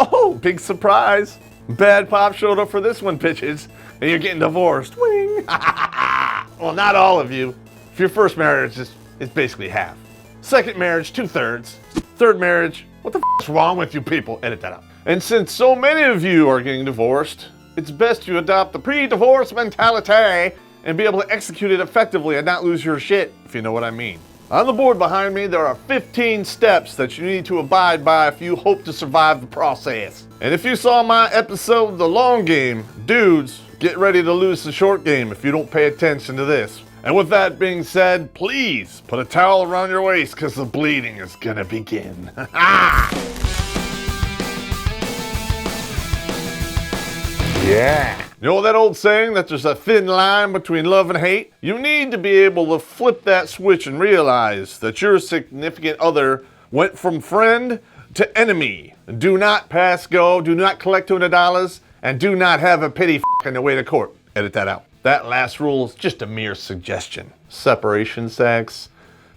Oh, big surprise. Bad Popp showed up for this one, bitches, and you're getting divorced. Wing. Well, not all of you. If your first marriage is basically half. Second marriage, 2/3. Third marriage, what the f*** is wrong with you people? Edit that out. And since so many of you are getting divorced, it's best you adopt the pre-divorce mentality and be able to execute it effectively and not lose your shit, if you know what I mean. On the board behind me, there are 15 steps that you need to abide by if you hope to survive the process. And if you saw my episode, The Long Game, dudes, get ready to lose the short game if you don't pay attention to this. And with that being said, please put a towel around your waist because the bleeding is gonna begin. Yeah. You know that old saying that there's a thin line between love and hate? You need to be able to flip that switch and realize that your significant other went from friend to enemy. Do not pass go, do not collect $200, and do not have a pity f***ing the way to court. Edit that out. That last rule is just a mere suggestion. Separation sex,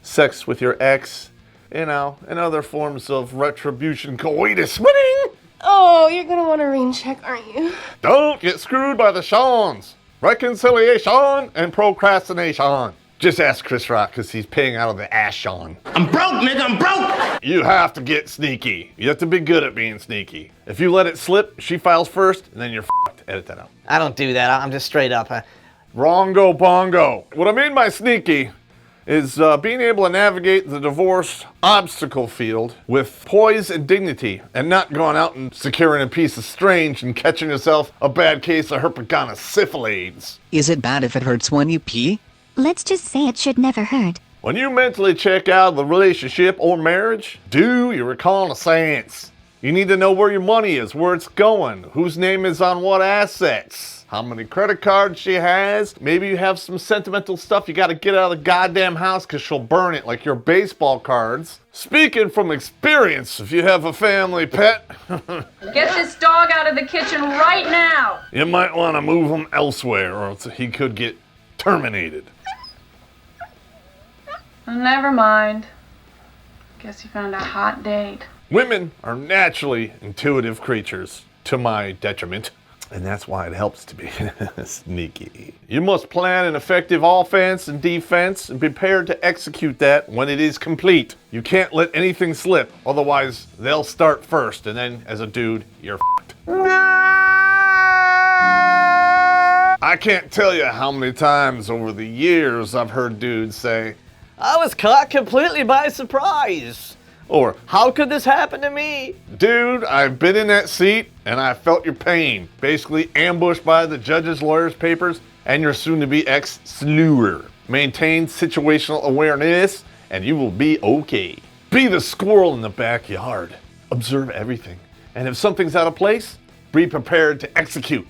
sex with your ex, and other forms of retribution coitus. Winning! Oh, you're gonna want a rain check, aren't you? Don't get screwed by the Seans. Reconciliation and procrastination. Just ask Chris Rock because he's paying out of the ass Sean. I'm broke, nigga, I'm broke! You have to get sneaky. You have to be good at being sneaky. If you let it slip, she files first, and then you're f***ed. Edit that out. I don't do that. I'm just straight up. Wrongo bongo. What I mean by sneaky is being able to navigate the divorce obstacle field with poise and dignity and not going out and securing a piece of strange and catching yourself a bad case of herpetogonosyphilis. Is it bad if it hurts when you pee? Let's just say it should never hurt. When you mentally check out the relationship or marriage, do your reconnaissance. You need to know where your money is, where it's going, whose name is on what assets, how many credit cards she has. Maybe you have some sentimental stuff you gotta get out of the goddamn house because she'll burn it like your baseball cards. Speaking from experience, if you have a family pet, Get this dog out of the kitchen right now! you might want to move him elsewhere or else he could get terminated. Never mind. Guess you found a hot date. Women are naturally intuitive creatures, to my detriment, and that's why it helps to be sneaky. You must plan an effective offense and defense and be prepared to execute that when it is complete. You can't let anything slip, otherwise they'll start first, and then as a dude, you're f***ed. I can't tell you how many times over the years I've heard dudes say, I was caught completely by surprise. or, How could this happen to me? dude, I've been in that seat and I felt your pain. Basically ambushed by the judge's lawyer's papers and your soon-to-be ex-slewer. Maintain situational awareness and you will be okay. Be the squirrel in the backyard. Observe everything. And if something's out of place, be prepared to execute.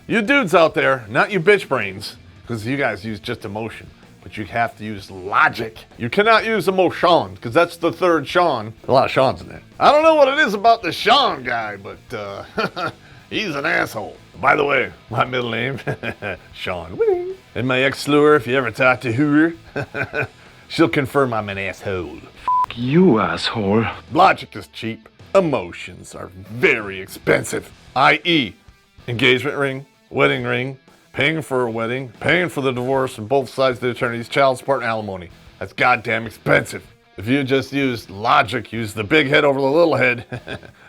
You dudes out there, not you bitch brains, because you guys use just emotion, but you have to use logic. You cannot use emotion, because that's the third Sean. A lot of Sean's in there. I don't know what it is about the Sean guy, but he's an asshole. By the way, my middle name, Sean. And my ex-slewer, if you ever talk to her, she'll confirm I'm an asshole. You asshole. Logic is cheap. Emotions are very expensive. I.e., engagement ring, wedding ring, paying for a wedding, paying for the divorce and both sides of the attorneys, child support and alimony. That's goddamn expensive. If you just used logic, use the big head over the little head,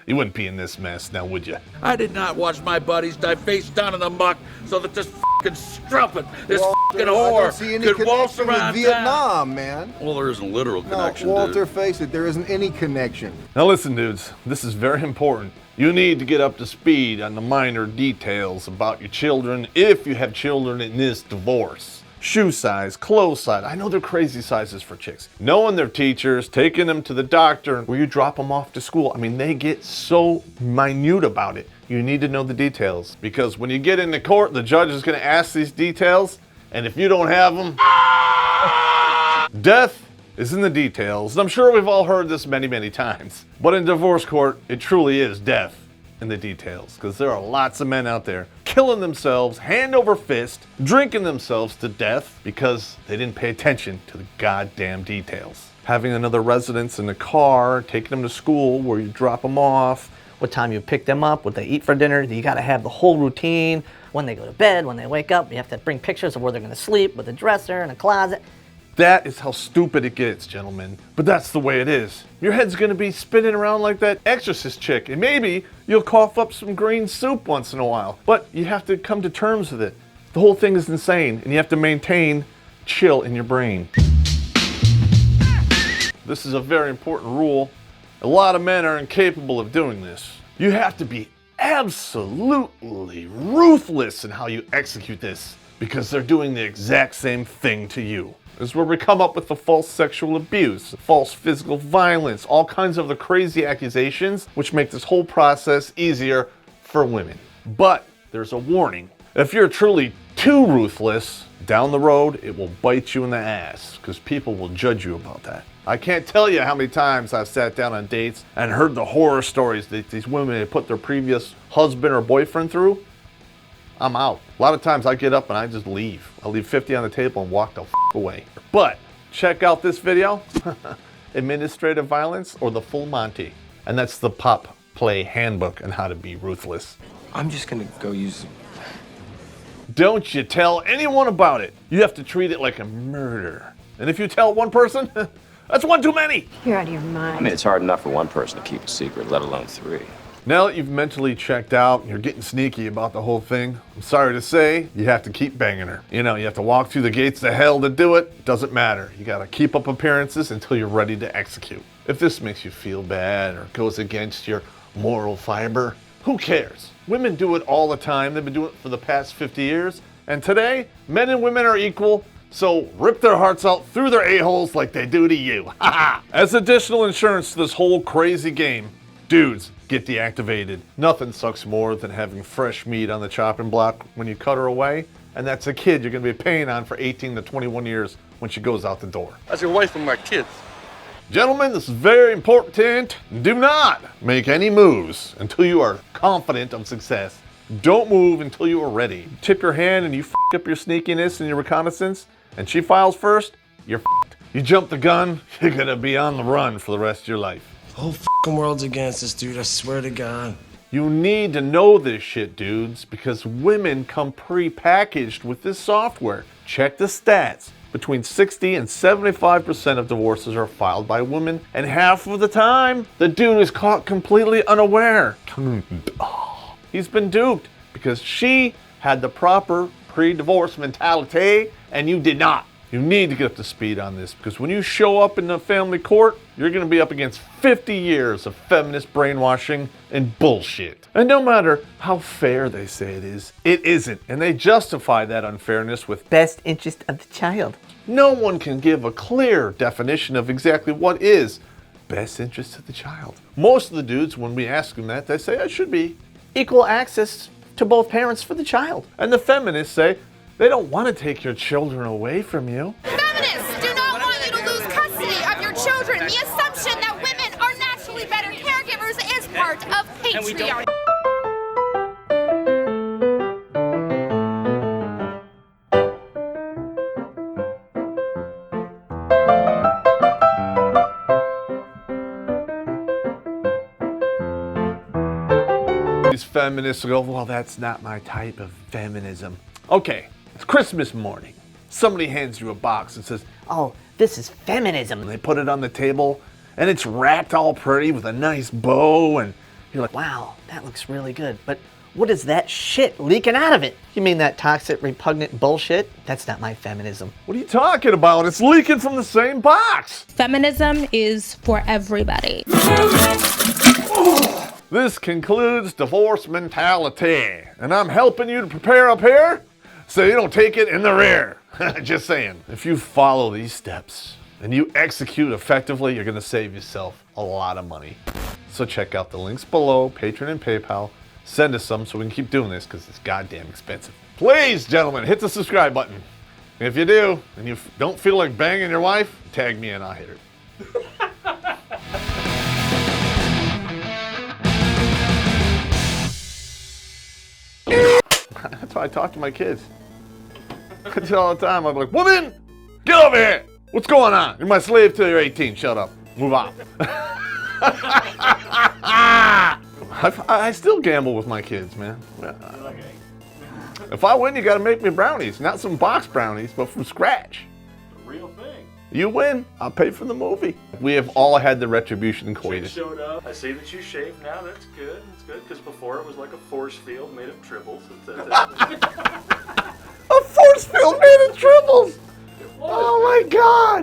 you wouldn't be in this mess now, would you? I did not watch my buddies die face down in the muck so that this f***ing strumpet, this f***ing whore, could waltz around Vietnam, man. Well, there isn't a literal connection, No, Walter, dude. face it, there isn't any connection. Now listen, dudes, this is very important. You need to get up to speed on the minor details about your children if you have children in this divorce. Shoe size, clothes size. I know they're crazy sizes for chicks. Knowing their teachers, taking them to the doctor, where you drop them off to school. I mean, they get so minute about it. You need to know the details because when you get into court, the judge is going to ask these details, and if you don't have them, death is in the details. And I'm sure we've all heard this many, many times. But in divorce court, it truly is death in the details because there are lots of men out there killing themselves hand over fist, drinking themselves to death because they didn't pay attention to the goddamn details. having another residence in the car, taking them to school where you drop them off. What time you pick them up, what they eat for dinner. You got to have the whole routine. When they go to bed, when they wake up, you have to bring pictures of where they're going to sleep with a dresser and a closet. That is how stupid it gets, gentlemen. But that's the way it is. Your head's gonna be spinning around like that exorcist chick, and maybe you'll cough up some green soup once in a while. But you have to come to terms with it. The whole thing is insane, and you have to maintain chill in your brain. This is a very important rule. A lot of men are incapable of doing this. You have to be absolutely ruthless in how you execute this, because they're doing the exact same thing to you. This is where we come up with the false sexual abuse, false physical violence, all kinds of the crazy accusations, which make this whole process easier for women. But there's a warning. If you're truly too ruthless, down the road, it will bite you in the ass, because people will judge you about that. I can't tell you how many times I've sat down on dates and heard the horror stories that these women had put their previous husband or boyfriend through. I'm out. A lot of times I get up and I just leave. I leave 50 on the table and walk the f away. But check out this video, Administrative Violence or the Full Monty. And that's the Popp Play Handbook on how to be ruthless. I'm just gonna go use... Don't you tell anyone about it. You have to treat it like a murder. And if you tell one person, that's one too many. You're out of your mind. I mean, it's hard enough for one person to keep a secret, let alone three. Now that you've mentally checked out and you're getting sneaky about the whole thing, I'm sorry to say, you have to keep banging her. You know, you have to walk through the gates of hell to do it. Doesn't matter. You gotta keep up appearances until you're ready to execute. If this makes you feel bad or goes against your moral fiber, who cares? Women do it all the time. They've been doing it for the past 50 years. And today, men and women are equal. So rip their hearts out through their a-holes like they do to you. As additional insurance to this whole crazy game, dudes, get deactivated. Nothing sucks more than having fresh meat on the chopping block when you cut her away, and that's a kid you're gonna be paying on for 18 to 21 years when she goes out the door. That's your wife and my kids. Gentlemen, this is very important. Do not make any moves until you are confident of success. Don't move until you are ready. Tip your hand and you f up your sneakiness and your reconnaissance, and she files first, you're f***ed. You jump the gun, you're gonna be on the run for the rest of your life. The whole f***ing world's against us, dude. I swear to God. You need to know this shit, dudes, because women come pre-packaged with this software. Check the stats. Between 60 and 75% of divorces are filed by women, and half of the time, the dude is caught completely unaware. He's been duped because she had the proper pre-divorce mentality, and you did not. You need to get up to speed on this, because when you show up in the family court, you're going to be up against 50 years of feminist brainwashing and bullshit. And no matter how fair they say it isn't. And they justify that unfairness with Best interest of the child. no one can give a clear definition of exactly what is best interest of the child. Most of the dudes, when we ask them that, they say it should be Equal access to both parents for the child. And the feminists say they don't want to take your children away from you. Feminists do not want you to lose custody of your children. The assumption that women are naturally better caregivers is part of patriarchy. These feminists go, well, that's not my type of feminism. Okay, it's Christmas morning. Somebody hands you a box and says, Oh, this is feminism. and they put it on the table, and it's wrapped all pretty with a nice bow, and you're like, Wow, that looks really good. But what is that shit leaking out of it? You mean that toxic, repugnant bullshit? That's not my feminism. what are you talking about? It's leaking from the same box. Feminism is for everybody. This concludes divorce mentality, and I'm helping you to prepare up here so you don't take it in the rear. Just saying. If you follow these steps and you execute effectively, you're going to save yourself a lot of money. So check out the links below, Patreon and PayPal. Send us some so we can keep doing this, because it's goddamn expensive. Please, gentlemen, hit the subscribe button. If you do, and you don't feel like banging your wife, tag me and I'll hit her. That's how I talk to my kids. I tell all the time, I'm like, woman, get over here. What's going on? You're my slave till you're 18. Shut up. Move on. I still gamble with my kids, man. If I win, you gotta make me brownies. Not some box brownies, but from scratch. The real thing. You win, I'll pay for the movie. We have all had the retribution coitus. Showed up. I see that you shaved now. That's good. That's good. Because before it was like a force field made of tribbles. A force field made of tribbles! Oh my god!